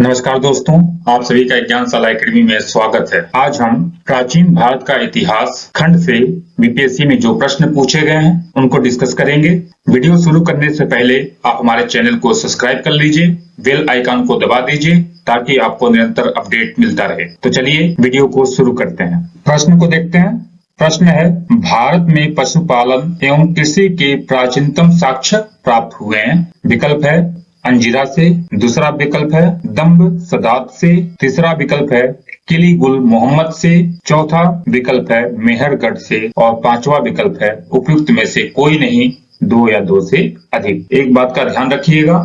नमस्कार दोस्तों, आप सभी का ज्ञानशाला एकेडमी में स्वागत है। आज हम प्राचीन भारत का इतिहास खंड से बीपीएससी में जो प्रश्न पूछे गए हैं उनको डिस्कस करेंगे। वीडियो शुरू करने से पहले आप हमारे चैनल को सब्सक्राइब कर लीजिए, बेल आइकन को दबा दीजिए ताकि आपको निरंतर अपडेट मिलता रहे। तो चलिए वीडियो को शुरू करते हैं। प्रश्न को देखते हैं। प्रश्न है, भारत में पशुपालन एवं कृषि के प्राचीनतम साक्ष्य प्राप्त हुए हैं। विकल्प है अंजिरा से, दूसरा विकल्प है दम्ब सदात से, तीसरा विकल्प है किली गुल मोहम्मद से, चौथा विकल्प है मेहरगढ़ से और पांचवा विकल्प है उपयुक्त में से कोई नहीं, दो या दो से अधिक। एक बात का ध्यान रखिएगा,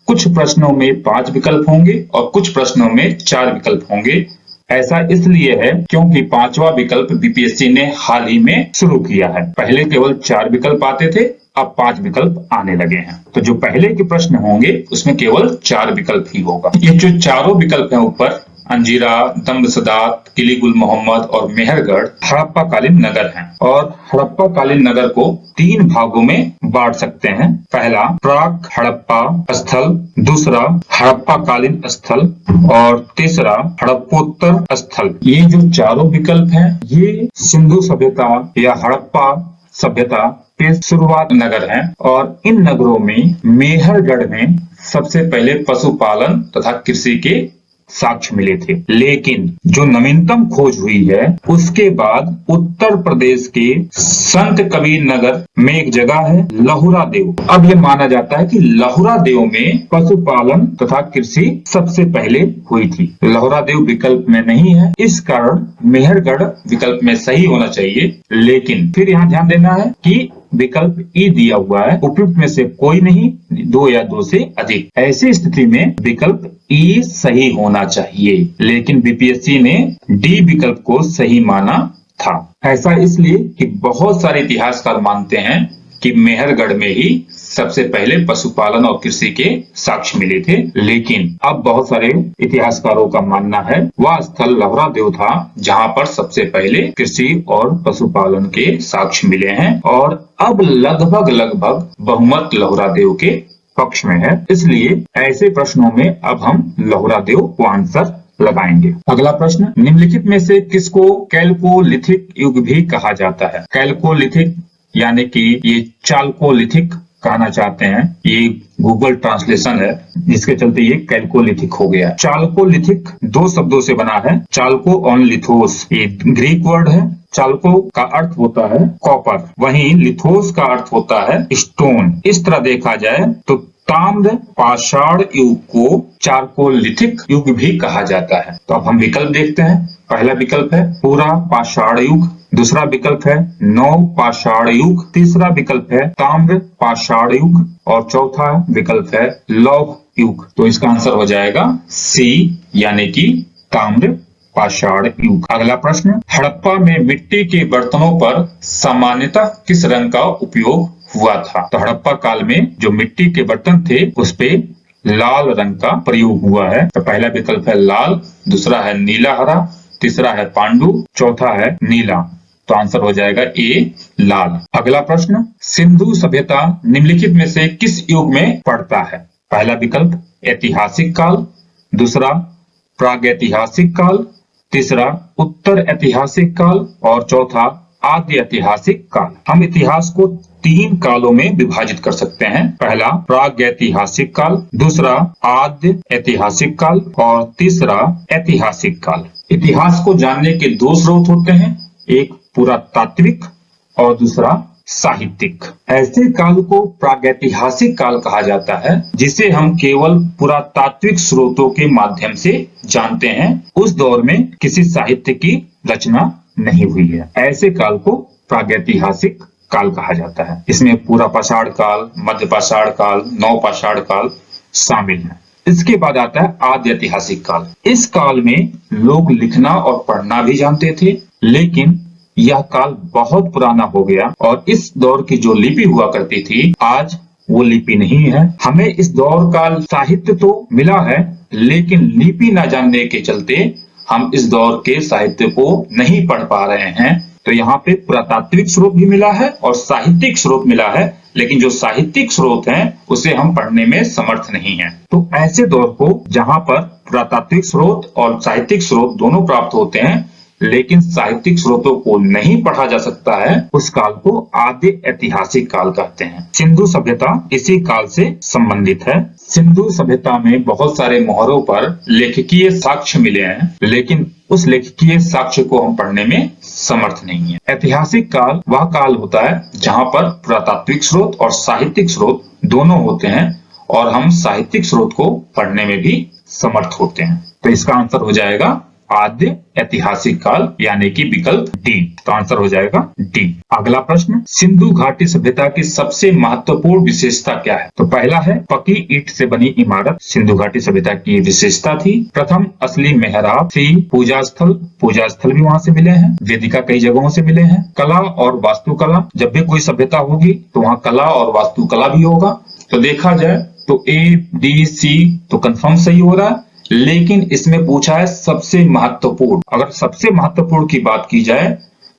कुछ प्रश्नों में 5 विकल्प होंगे और कुछ प्रश्नों में 4 विकल्प होंगे। ऐसा इसलिए है क्योंकि 5वां विकल्प बीपीएससी ने हाल ही में शुरू किया है। पहले केवल 4 विकल्प आते थे, अब 5 विकल्प आने लगे हैं। तो जो पहले के प्रश्न होंगे उसमें केवल 4 विकल्प ही होगा। ये जो चारों विकल्प हैं ऊपर, अंजीरा, दम्ब सदात, किली गुल मोहम्मद और मेहरगढ़, हड़प्पा कालीन नगर हैं और हड़प्पा कालीन नगर को 3 भागों में बांट सकते हैं। पहला प्राक हड़प्पा स्थल, दूसरा हड़प्पा कालीन स्थल और तीसरा हड़प्पोत्तर स्थल। ये जो चारों विकल्प हैं ये सिंधु सभ्यता या हड़प्पा सभ्यता के शुरुआत नगर हैं और इन नगरों में मेहरगढ़ में सबसे पहले पशुपालन तथा कृषि के साक्ष्य मिले थे। लेकिन जो नवीनतम खोज हुई है उसके बाद उत्तर प्रदेश के संत कबीर नगर में एक जगह है लहुरा देव। अब यह माना जाता है कि लहुरा देव में पशुपालन तथा कृषि सबसे पहले हुई थी। लहुरा देव विकल्प में नहीं है, इस कारण मेहरगढ़ विकल्प में सही होना चाहिए। लेकिन फिर यहाँ ध्यान देना है कि विकल्प ई दिया हुआ है, उपयुक्त में से कोई नहीं, 2 या 2 से अधिक। ऐसी स्थिति में विकल्प ई सही होना चाहिए, लेकिन बीपीएससी ने डी विकल्प को सही माना था। ऐसा इसलिए कि बहुत सारे इतिहासकार मानते हैं कि मेहरगढ़ में ही सबसे पहले पशुपालन और कृषि के साक्ष्य मिले थे। लेकिन अब बहुत सारे इतिहासकारों का मानना है वह स्थल लहुरा देव था जहां पर सबसे पहले कृषि और पशुपालन के साक्ष्य मिले हैं और अब लगभग बहुमत लहुरा देव के पक्ष में है। इसलिए ऐसे प्रश्नों में अब हम लहुरा देव को आंसर लगाएंगे। अगला प्रश्न, निम्नलिखित में से किसको कैल्कोलिथिक युग भी कहा जाता है? कैल्कोलिथिक यानी कि ये चालकोलिथिक कहना चाहते हैं, ये गूगल ट्रांसलेशन है जिसके चलते ये कैल्कोलिथिक हो गया। चालकोलिथिक 2 शब्दों से बना है, चालको और लिथोस। ये ग्रीक वर्ड है। चालको का अर्थ होता है कॉपर, वहीं लिथोस का अर्थ होता है स्टोन। इस तरह देखा जाए तो ताम्र पाषाण युग को चालकोलिथिक युग भी कहा जाता है। तो अब हम विकल्प देखते हैं। पहला विकल्प है पूरा पाषाण युग, दूसरा विकल्प है नव पाषाण युग, तीसरा विकल्प है ताम्र पाषाण युग और चौथा विकल्प है लौह युग। तो इसका आंसर हो जाएगा सी यानी कि ताम्र पाषाण युग। अगला प्रश्न, हड़प्पा में मिट्टी के बर्तनों पर सामान्यतः किस रंग का उपयोग हुआ था? तो हड़प्पा काल में जो मिट्टी के बर्तन थे उस पे लाल रंग का प्रयोग हुआ है। तो पहला विकल्प है लाल, दूसरा है नीला हरा, तीसरा है पांडु, चौथा है नीला। तो आंसर हो जाएगा ए लाल। अगला प्रश्न, सिंधु सभ्यता निम्नलिखित में से किस युग में पड़ता है? पहला विकल्प ऐतिहासिक काल, दूसरा प्रागैतिहासिक काल, तीसरा उत्तर ऐतिहासिक काल और चौथा आद्य ऐतिहासिक काल। हम इतिहास को 3 कालों में विभाजित कर सकते हैं। पहला प्रागैतिहासिक काल, दूसरा आद्य ऐतिहासिक काल और तीसरा ऐतिहासिक काल। इतिहास को जानने के 2 स्रोत होते हैं, एक पुरातात्विक और दूसरा साहित्यिक। ऐसे काल को प्रागैतिहासिक काल कहा जाता है जिसे हम केवल पुरातात्विक स्रोतों के माध्यम से जानते हैं। उस दौर में किसी साहित्य की रचना नहीं हुई है। ऐसे काल को प्रागैतिहासिक काल कहा जाता है। इसमें पूरा पाषाण काल, मध्य पाषाण काल, नव पाषाण काल शामिल है। इसके बाद आता है आद्य ऐतिहासिक काल। इस काल में लोग लिखना और पढ़ना भी जानते थे, लेकिन यह काल बहुत पुराना हो गया और इस दौर की जो लिपि हुआ करती थी आज वो लिपि नहीं है। हमें इस दौर का साहित्य तो मिला है, लेकिन लिपि न जानने के चलते हम इस दौर के साहित्य को नहीं पढ़ पा रहे हैं। तो यहाँ पे पुरातात्विक स्रोत भी मिला है और साहित्यिक स्रोत मिला है, लेकिन जो साहित्यिक स्रोत हैं उसे हम पढ़ने में समर्थ नहीं हैं। तो ऐसे दौर को जहाँ पर पुरातात्विक स्रोत और साहित्यिक स्रोत दोनों प्राप्त होते हैं, लेकिन साहित्यिक स्रोतों को नहीं पढ़ा जा सकता है, उस काल को आद्य ऐतिहासिक काल कहते हैं। सिंधु सभ्यता इसी काल से संबंधित है। सिंधु सभ्यता में बहुत सारे मोहरों पर लेखकीय साक्ष्य मिले हैं, लेकिन उस लेखकीय साक्ष्य को हम पढ़ने में समर्थ नहीं है। ऐतिहासिक काल वह काल होता है जहां पर पुरातात्विक स्रोत और साहित्यिक स्रोत दोनों होते हैं और हम साहित्यिक स्रोत को पढ़ने में भी समर्थ होते हैं। तो इसका आंसर हो जाएगा आद्य ऐतिहासिक काल, यानी कि विकल्प डी। तो आंसर हो जाएगा डी। अगला प्रश्न, सिंधु घाटी सभ्यता की सबसे महत्वपूर्ण विशेषता क्या है? तो पहला है पकी ईंट से बनी इमारत, सिंधु घाटी सभ्यता की विशेषता थी। प्रथम असली मेहराब, पूजा स्थल भी वहां से मिले हैं, वेदिका कई जगहों से मिले हैं। कला और वास्तुकला, जब भी कोई सभ्यता होगी तो वहाँ कला और वास्तुकला भी होगा। तो देखा जाए तो ए डी सी तो कंफर्म सही हो रहा है, लेकिन इसमें पूछा है सबसे महत्वपूर्ण। अगर सबसे महत्वपूर्ण की बात की जाए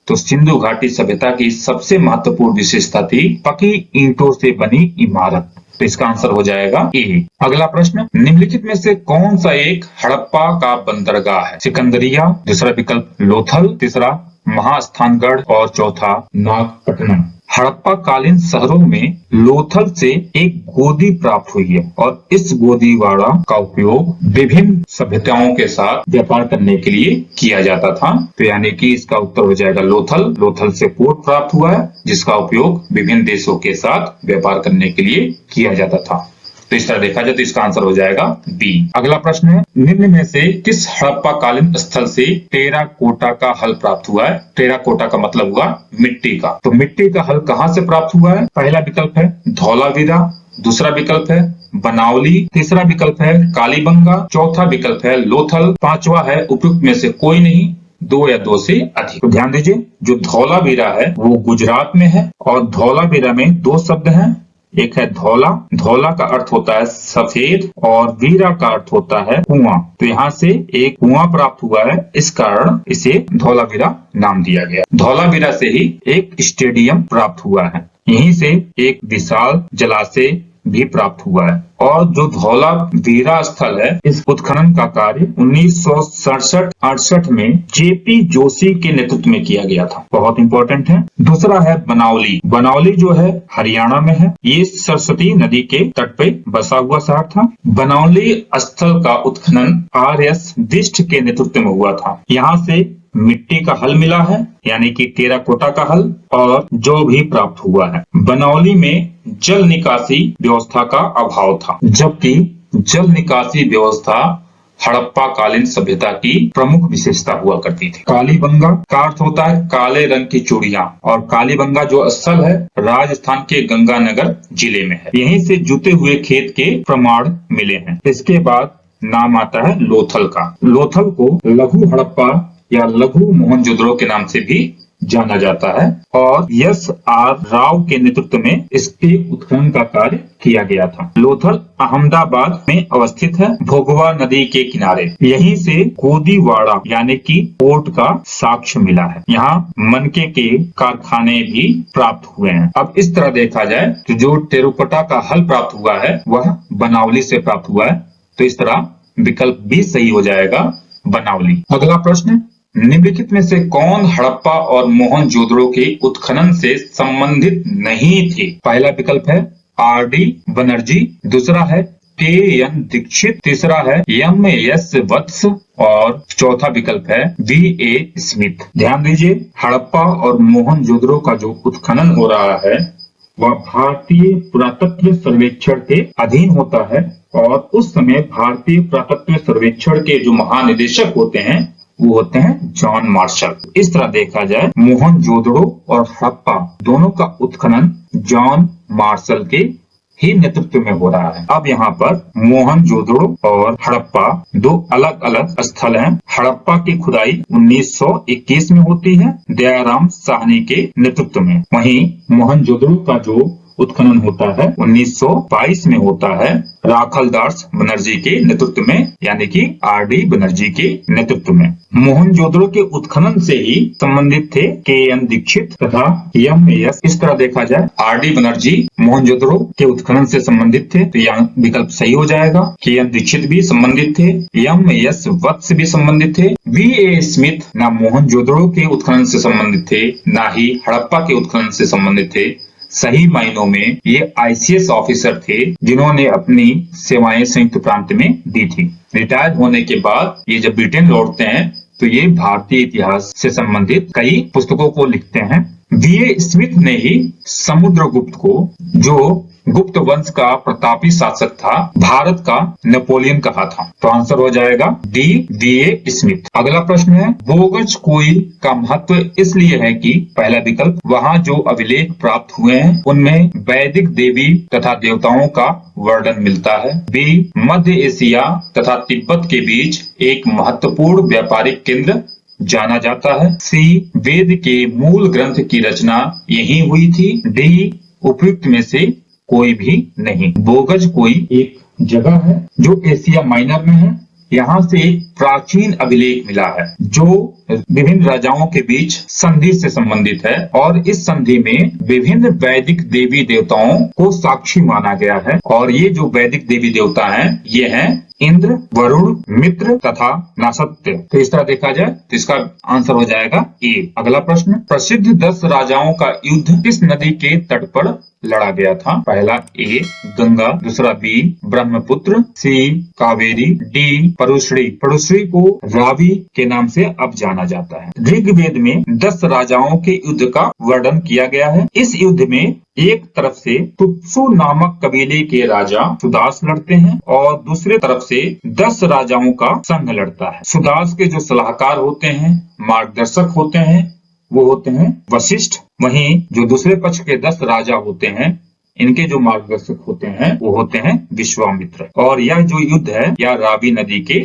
तो सिंधु घाटी सभ्यता की सबसे महत्वपूर्ण विशेषता थी पकी ईंटों से बनी इमारत। तो इसका आंसर हो जाएगा ए। अगला प्रश्न, निम्नलिखित में से कौन सा एक हड़प्पा का बंदरगाह है? सिकंदरिया, दूसरा विकल्प लोथल, तीसरा महास्थानगढ़ और चौथा नागपट्टनम। हड़प्पा कालीन शहरों में लोथल से एक गोदी प्राप्त हुई है और इस गोदीवाड़ा का उपयोग विभिन्न सभ्यताओं के साथ व्यापार करने के लिए किया जाता था। तो यानी कि इसका उत्तर हो जाएगा लोथल। लोथल से पोर्ट प्राप्त हुआ है जिसका उपयोग विभिन्न देशों के साथ व्यापार करने के लिए किया जाता था। तो इस तरह देखा जाए तो इसका आंसर हो जाएगा बी। अगला प्रश्न है, निम्न में से किस हड़प्पा कालीन स्थल से टेराकोटा का हल प्राप्त हुआ है? टेराकोटा का मतलब हुआ मिट्टी का। तो मिट्टी का हल कहाँ से प्राप्त हुआ है? पहला विकल्प है धौलावीरा, दूसरा विकल्प है बनावली, तीसरा विकल्प है कालीबंगा, चौथा विकल्प है लोथल, पांचवा है उपयुक्त में से कोई नहीं, दो या दो से अधिक। तो ध्यान दीजिए, जो धौलावीरा है वो गुजरात में है और धौलावीरा में दो शब्द हैं, एक है धौला, धौला का अर्थ होता है सफेद और वीरा का अर्थ होता है कुआं। तो यहाँ से एक कुआं प्राप्त हुआ है, इस कारण इसे धौलावीरा नाम दिया गया। धौलावीरा से ही एक स्टेडियम प्राप्त हुआ है, यहीं से एक विशाल जलाशय भी प्राप्त हुआ है। और जो धौलावीरा स्थल है, इस उत्खनन का कार्य 1967-68 में जेपी जोशी के नेतृत्व में किया गया था। बहुत इंपॉर्टेंट है। दूसरा है बनावली। बनावली जो है हरियाणा में है, ये सरस्वती नदी के तट पे बसा हुआ शहर था। बनावली स्थल का उत्खनन आर.एस. बिष्ट के नेतृत्व में हुआ था। यहाँ से मिट्टी का हल मिला है, यानी कि टेराकोटा का हल, और जो भी प्राप्त हुआ है। बनावली में जल निकासी व्यवस्था का अभाव था, जबकि जल निकासी व्यवस्था हड़प्पा कालीन सभ्यता की प्रमुख विशेषता हुआ करती थी। कालीबंगा का अर्थ होता है काले रंग की चूड़ियां, और कालीबंगा जो स्थल है राजस्थान के गंगानगर जिले में है। यहीं से जुते हुए खेत के प्रमाण मिले हैं। इसके बाद नाम आता है लोथल का। लोथल को लघु हड़प्पा या लघु मोहनजोदड़ो के नाम से भी जाना जाता है और एस.आर. राव के नेतृत्व में इसके उत्खनन का कार्य किया गया था। लोथल अहमदाबाद में अवस्थित है, भोगवा नदी के किनारे। यहीं से गोदीवाड़ा यानी कि पोर्ट का साक्ष्य मिला है। यहाँ मनके के कारखाने भी प्राप्त हुए हैं। अब इस तरह देखा जाए तो जो टेराकोटा का हल प्राप्त हुआ है वह बनावली से प्राप्त हुआ है। तो इस तरह विकल्प भी सही हो जाएगा, बनावली। अगला प्रश्न, निम्नलिखित में से कौन हड़प्पा और मोहनजोदड़ो के उत्खनन से संबंधित नहीं थे? पहला विकल्प है आर.डी. बनर्जी, दूसरा है के.एन. दीक्षित, तीसरा है एम.एस. वत्स और चौथा विकल्प है वी.ए. स्मिथ। ध्यान दीजिए, हड़प्पा और मोहनजोदड़ो का जो उत्खनन हो रहा है वह भारतीय पुरातत्व सर्वेक्षण के अधीन होता है और उस समय भारतीय पुरातत्व सर्वेक्षण के जो महानिदेशक होते हैं वो होते हैं जॉन मार्शल। इस तरह देखा जाए मोहनजोदड़ो और हड़प्पा दोनों का उत्खनन जॉन मार्शल के ही नेतृत्व में हो रहा है। अब यहाँ पर मोहनजोदड़ो और हड़प्पा दो अलग अलग स्थल हैं। हड़प्पा की खुदाई 1921 में होती है दयाराम साहनी के नेतृत्व में, वहीं मोहनजोदड़ो का जो उत्खनन होता है 1922 में होता है राखलदास बनर्जी के नेतृत्व में, यानी कि आर.डी. बनर्जी के नेतृत्व में। मोहनजोदड़ो के उत्खनन से ही संबंधित थे के.एन. दीक्षित तथा एम.एस. इस तरह देखा जाए आर.डी. बनर्जी मोहनजोदड़ो के उत्खनन से संबंधित थे, तो यह विकल्प सही हो जाएगा। के.एन. दीक्षित भी संबंधित थे, एम.एस. वत्स भी संबंधित थे। वी.ए. स्मिथ ना मोहनजोदड़ो के उत्खनन से संबंधित थे, ना ही हड़प्पा के उत्खनन से संबंधित थे। सही मायनों में ये आईसीएस ऑफिसर थे जिन्होंने अपनी सेवाएं संयुक्त प्रांत में दी थी। रिटायर होने के बाद ये जब ब्रिटेन लौटते हैं तो ये भारतीय इतिहास से संबंधित कई पुस्तकों को लिखते हैं। वी.ए. स्मिथ ने ही समुद्रगुप्त को, जो गुप्त वंश का प्रतापी शासक था, भारत का नेपोलियन कहा था। तो आंसर हो जाएगा डी, वी.ए. स्मिथ। अगला प्रश्न है, बोगज कोई का महत्व इसलिए है कि पहला विकल्प, वहां जो अभिलेख प्राप्त हुए हैं उनमें वैदिक देवी तथा देवताओं का वर्णन मिलता है। बी, मध्य एशिया तथा तिब्बत के बीच एक महत्वपूर्ण व्यापारिक केंद्र जाना जाता है। सी, वेद के मूल ग्रंथ की रचना यहीं हुई थी। डी, उपयुक्त में से कोई भी नहीं। बोगज कोई एक जगह है जो एशिया माइनर में है। यहाँ से एक प्राचीन अभिलेख मिला है जो विभिन्न राजाओं के बीच संधि से संबंधित है, और इस संधि में विभिन्न वैदिक देवी देवताओं को साक्षी माना गया है। और ये जो वैदिक देवी देवता हैं ये हैं इंद्र, वरुण, मित्र तथा नासत्य। तो इस तरह देखा जाए तो इसका आंसर हो जाएगा ए। अगला प्रश्न, प्रसिद्ध 10 राजाओं का युद्ध किस नदी के तट पर लड़ा गया था? पहला ए, गंगा, दूसरा बी, ब्रह्मपुत्र, सी, कावेरी, डी, परुश्री। परुश्री को रावी के नाम से अब जाना जाता है। ऋग्वेद में 10 राजाओं के युद्ध का वर्णन किया गया है। इस युद्ध में एक तरफ से तुत्सु नामक कबीले के राजा सुदास लड़ते हैं और दूसरे तरफ से 10 राजाओं का संघ लड़ता है। सुदास के जो सलाहकार होते हैं, मार्गदर्शक होते हैं, वो होते हैं वशिष्ठ। वहीं जो दूसरे पक्ष के 10 राजा होते हैं, इनके जो मार्गदर्शक होते हैं वो होते हैं विश्वामित्र। और यह जो युद्ध है यह रावी नदी के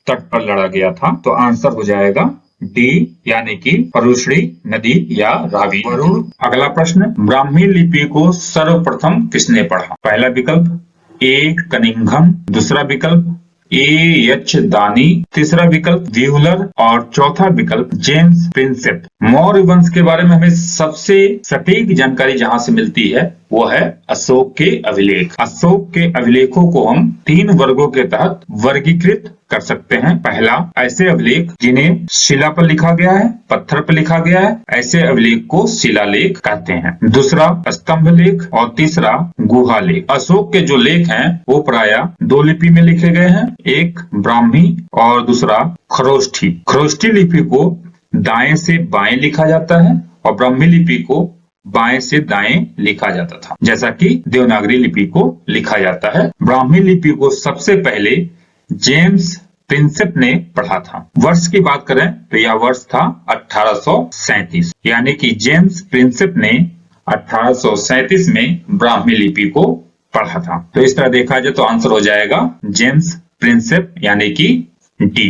तट पर लड़ा गया था। तो आंसर हो जाएगा डी, यानी कि परुश्री नदी या रावी। वरुण। अगला प्रश्न, ब्राह्मी लिपि को सर्वप्रथम किसने पढ़ा? पहला विकल्प ए, कनिंघम, दूसरा विकल्प एच दानी, तीसरा विकल्प व्यूलर और चौथा विकल्प जेम्स प्रिंसेप। मौर्य वंश के बारे में हमें सबसे सटीक जानकारी जहां से मिलती है वो है अशोक के अभिलेख। अशोक के अभिलेखों को हम 3 वर्गों के तहत वर्गीकृत कर सकते हैं। पहला, ऐसे अभिलेख जिन्हें शिला पर लिखा गया है, पत्थर पर लिखा गया है, ऐसे अभिलेख को शिलालेख कहते हैं। दूसरा, स्तंभ लेख, और तीसरा, गुहा लेख। अशोक के जो लेख हैं वो प्रायः 2 लिपि में लिखे गए हैं, एक ब्राह्मी और दूसरा खरोष्ठी। खरोष्ठी लिपि को दाएं से बाएं लिखा जाता है और ब्राह्मी लिपि को बाएं से दाएं लिखा जाता था, जैसा कि देवनागरी लिपि को लिखा जाता है। ब्राह्मी लिपि को सबसे पहले जेम्स प्रिंसेप ने पढ़ा था। वर्ष की बात करें तो यह वर्ष था 1837, यानी कि जेम्स प्रिंसेप ने 1837 में ब्राह्मी लिपि को पढ़ा था। तो इस तरह देखा जाए तो आंसर हो जाएगा जेम्स प्रिंसेप, यानी कि डी।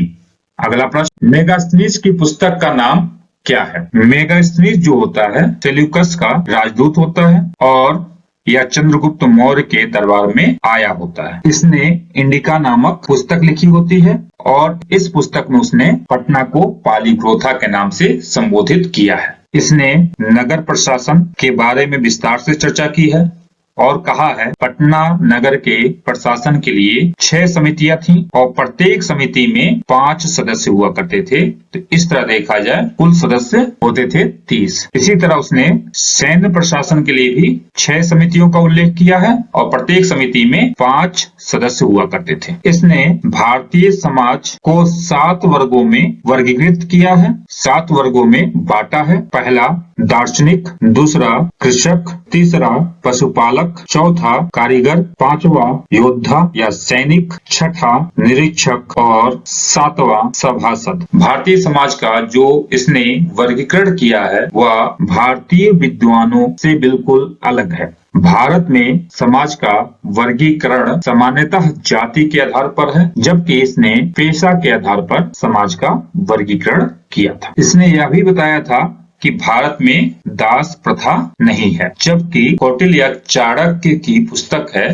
अगला प्रश्न, मेगास्थनीज की पुस्तक का नाम क्या है? मेगास्थनीज जो होता है सेल्यूकस का राजदूत होता है और यह चंद्रगुप्त मौर्य के दरबार में आया होता है। इसने इंडिका नामक पुस्तक लिखी होती है और इस पुस्तक में उसने पटना को पालीप्रोथा के नाम से संबोधित किया है। इसने नगर प्रशासन के बारे में विस्तार से चर्चा की है और कहा है पटना नगर के प्रशासन के लिए 6 समितियां थीं और प्रत्येक समिति में 5 सदस्य हुआ करते थे। तो इस तरह देखा जाए कुल सदस्य होते थे 30। इसी तरह उसने सैन्य प्रशासन के लिए भी 6 समितियों का उल्लेख किया है और प्रत्येक समिति में 5 सदस्य हुआ करते थे। इसने भारतीय समाज को 7 वर्गों में वर्गीकृत किया है, 7 वर्गों में बांटा है। पहला दार्शनिक, दूसरा कृषक, तीसरा पशुपालक, चौथा कारीगर, पांचवा योद्धा या सैनिक, छठा निरीक्षक और 7वां सभासद। भारतीय समाज का जो इसने वर्गीकरण किया है वह भारतीय विद्वानों से बिल्कुल अलग है। भारत में समाज का वर्गीकरण सामान्यतः जाति के आधार पर है, जबकि इसने पेशा के आधार पर समाज का वर्गीकरण किया था। इसने यह भी बताया था कि भारत में दास प्रथा नहीं है, जबकि कौटिल्य चाणक्य की पुस्तक है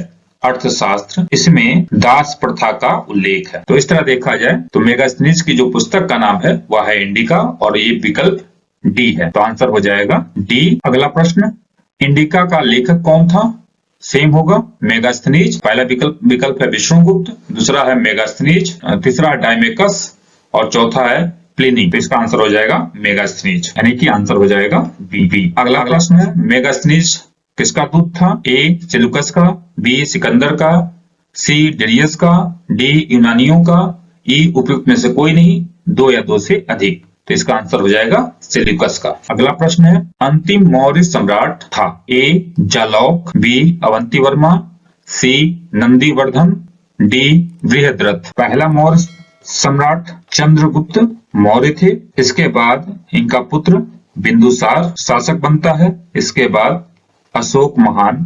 अर्थशास्त्र, इसमें दास प्रथा का उल्लेख है। तो इस तरह देखा जाए तो मेगास्थनीज की जो पुस्तक का नाम है वह है इंडिका और ये विकल्प डी है। तो आंसर हो जाएगा डी। अगला प्रश्न, इंडिका का लेखक कौन था? सेम होगा मेगास्थनीज। पहला विकल्प है विष्णुगुप्त, दूसरा है मेगास्थनीज, तीसरा है डायमेकस और चौथा है प्लिनी। तो इसका आंसर हो जाएगा मेगास्थनीज, यानी कि आंसर हो जाएगा बी। अगला प्रश्न है मेगास्थनीज किसका दूत था? ए सेलुकस का, बी सिकंदर का, सी डेरियस का, डी यूनानियों का, ई उपयुक्त में से कोई नहीं, दो या दो से अधिक। तो इसका आंसर हो जाएगा सेल्यूकस का। अगला प्रश्न है अंतिम मौर्य सम्राट था? ए जालौक, बी अवंतीवर्मा, सी नंदीवर्धन, डी बृहद्रथ। पहला मौर्य सम्राट चंद्रगुप्त मौर्य थे, इसके बाद इनका पुत्र बिंदुसार शासक बनता है, इसके बाद अशोक महान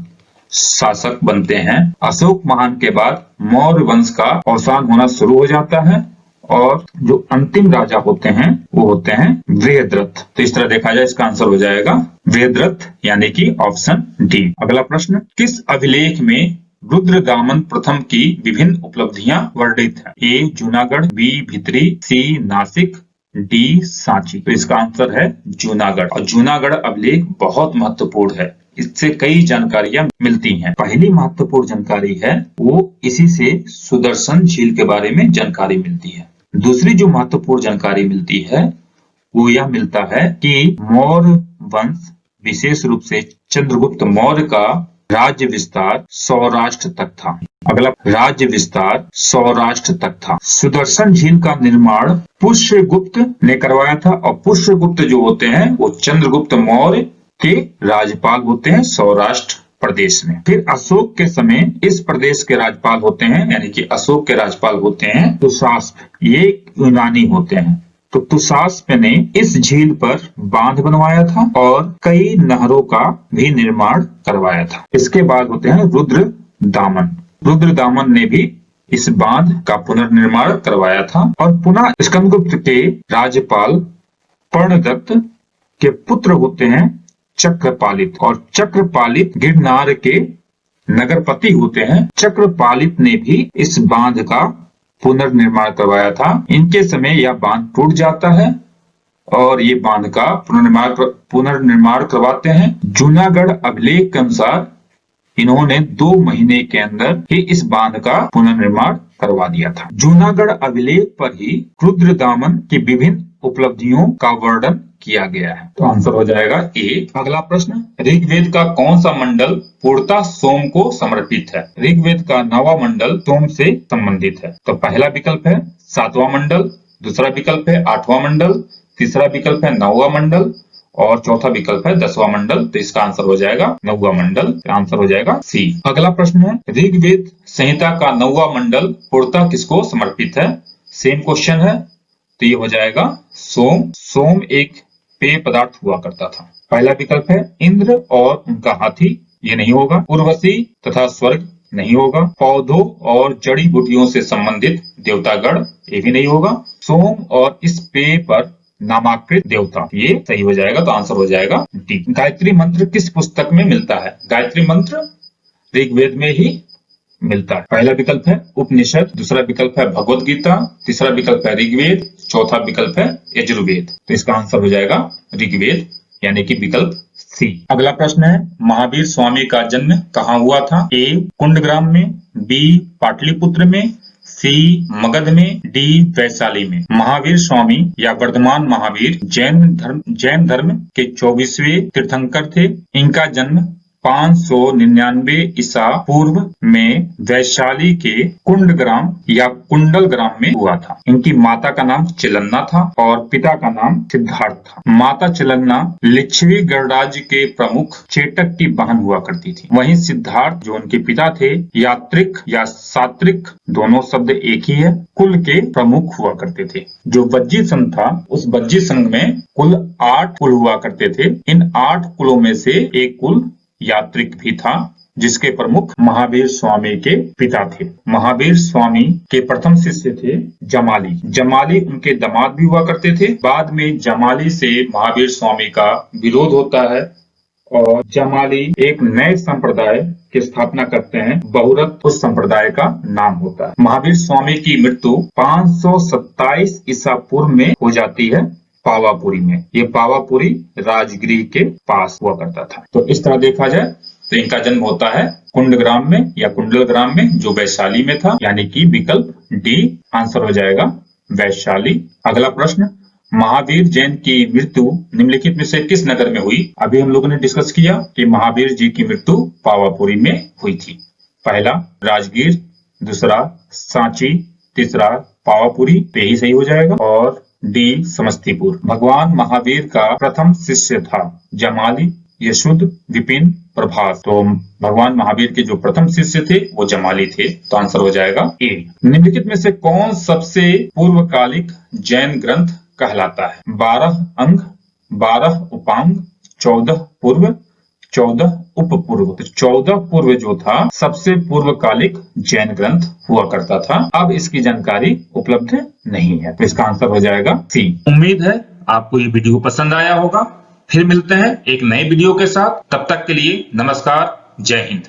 शासक बनते हैं। अशोक महान के बाद मौर्य वंश का अवसान होना शुरू हो जाता है और जो अंतिम राजा होते हैं वो होते हैं बृहद्रथ। तो इस तरह देखा जाए इसका आंसर हो जाएगा बृहद्रथ, यानी कि ऑप्शन डी। अगला प्रश्न, किस अभिलेख में रुद्रदामन प्रथम की विभिन्न उपलब्धियां वर्णित हैं? ए जूनागढ़, बी भित्री, सी नासिक, डी सांची। तो इसका आंसर है जूनागढ़। और जूनागढ़ अभिलेख बहुत महत्वपूर्ण है, इससे कई जानकारियां मिलती हैं। पहली महत्वपूर्ण जानकारी है वो इसी से सुदर्शन झील के बारे में जानकारी मिलती है। दूसरी जो महत्वपूर्ण जानकारी मिलती है वो यह मिलता है कि मौर्य वंश, विशेष रूप से चंद्रगुप्त मौर्य का राज्य विस्तार सौराष्ट्र तक था। अगला, राज्य विस्तार सौराष्ट्र तक था। सुदर्शन झील का निर्माण पुष्यगुप्त ने करवाया था और पुष्यगुप्त जो होते हैं वो चंद्रगुप्त मौर्य के राज्यपाल होते हैं सौराष्ट्र प्रदेश में। फिर अशोक के समय इस प्रदेश के राज्यपाल होते हैं, यानी कि अशोक के राज्यपाल होते हैं तुषास्प, ये यूनानी होते हैं। तो तुषास्प ने इस झील पर बांध बनवाया था और कई नहरों का भी निर्माण करवाया था। इसके बाद होते हैं रुद्रदामन। रुद्रदामन ने भी इस बांध का पुनर्निर्माण करवाया था और पुनः स्कंदगुप्त के राज्यपाल पर्णदत्त के पुत्र होते हैं चक्रपालित, और चक्रपालित गिरनार के नगरपति होते हैं। चक्रपालित ने भी इस बांध का पुनर्निर्माण करवाया था। इनके समय यह बांध टूट जाता है और ये बांध का पुनर्निर्माण करवाते हैं। जूनागढ़ अभिलेख के अनुसार इन्होंने 2 महीने के अंदर ही इस बांध का पुनर्निर्माण करवा दिया था। जूनागढ़ अभिलेख पर ही रुद्रदामन की विभिन्न उपलब्धियों का वर्णन किया गया है। तो आंसर हो जाएगा ए। अगला प्रश्न, ऋग्वेद का कौन सा मंडल पूर्णतः सोम को समर्पित है? ऋग्वेद का 9वां मंडल सोम से संबंधित है। तो पहला विकल्प है 7वां मंडल, दूसरा विकल्प है 8वां मंडल, तीसरा विकल्प है 9वां मंडल और चौथा विकल्प है 10वां मंडल। तो इसका आंसर हो जाएगा 9वां मंडल। आंसर हो जाएगा सी। अगला प्रश्न है ऋग्वेद संहिता का 9वां मंडल पूर्णतः किसको समर्पित है? सेम क्वेश्चन है, तो ये हो जाएगा सोम। सोम एक पेय पदार्थ हुआ करता था। पहला विकल्प है इंद्र और उनका हाथी, ये नहीं होगा। उर्वशी तथा स्वर्ग नहीं होगा। पौधों और जड़ी बूटियों से संबंधित देवतागण, ये भी नहीं होगा। सोम और इस पेय पर नामाकृत देवता, ये सही हो जाएगा। तो आंसर हो जाएगा डी। गायत्री मंत्र किस पुस्तक में मिलता है? गायत्री मंत्र ऋग्वेद में ही मिलता है। पहला विकल्प है उपनिषद, दूसरा विकल्प है भगवत गीता, तीसरा विकल्प है ऋग्वेद, चौथा विकल्प है यजुर्वेद। तो इसका आंसर हो जाएगा ऋग्वेद, यानी कि विकल्प सी। अगला प्रश्न है महावीर स्वामी का जन्म कहाँ हुआ था? ए कुंडग्राम में, बी पाटलिपुत्र में, सी मगध में, डी वैशाली में। महावीर स्वामी या वर्धमान महावीर जैन धर्म के 24वें तीर्थंकर थे। इनका जन्म 599 ईसा पूर्व में वैशाली के कुंडग्राम या कुंडल ग्राम में हुआ था। इनकी माता का नाम चिलन्ना था और पिता का नाम सिद्धार्थ था। माता चिलन्ना लिच्छवी गणराज्य के प्रमुख चेटक की बहन हुआ करती थी। वहीं सिद्धार्थ जो उनके पिता थे यात्रिक या सात्रिक, दोनों शब्द एक ही है, कुल के प्रमुख हुआ करते थे। जो वज्जी संघ था उस वज्जी संघ में कुल 8 कुल हुआ करते थे। इन 8 कुलों में से एक कुल यात्रिक भी था, जिसके प्रमुख महावीर स्वामी के पिता थे। महावीर स्वामी के प्रथम शिष्य थे जमाली। जमाली उनके दामाद भी हुआ करते थे। बाद में जमाली से महावीर स्वामी का विरोध होता है और जमाली एक नए संप्रदाय की स्थापना करते हैं, बहुरत उस संप्रदाय का नाम होता है। महावीर स्वामी की मृत्यु 527 ईसा पूर्व में हो जाती है पावापुरी में। ये पावापुरी राजगृह के पास हुआ करता था। तो इस तरह देखा जाए तो इनका जन्म होता है कुंडग्राम में या कुंडल ग्राम में, जो वैशाली में था, यानी कि विकल्प डी आंसर हो जाएगा वैशाली। अगला प्रश्न, महावीर जैन की मृत्यु निम्नलिखित में से किस नगर में हुई? अभी हम लोगों ने डिस्कस किया कि महावीर जी की मृत्यु पावापुरी में हुई थी। पहला राजगीर, दूसरा सांची, तीसरा पावापुरी, पे ही सही हो जाएगा, और डी समस्तीपुर। भगवान महावीर का प्रथम शिष्य था जमाली, यशुद, विपिन, प्रभास। तो भगवान महावीर के जो प्रथम शिष्य थे वो जमाली थे, तो आंसर हो जाएगा ए। निम्नलिखित में से कौन सबसे पूर्वकालिक जैन ग्रंथ कहलाता है? 12 अंग, 12 उपांग, 14 पूर्व, 14 उपपूर्व। 14 पूर्व जो था सबसे पूर्वकालिक जैन ग्रंथ हुआ करता था। अब इसकी जानकारी उपलब्ध नहीं है, तो इसका आंसर हो जाएगा सी। उम्मीद है आपको ये वीडियो पसंद आया होगा। फिर मिलते हैं एक नए वीडियो के साथ। तब तक के लिए नमस्कार, जय हिंद।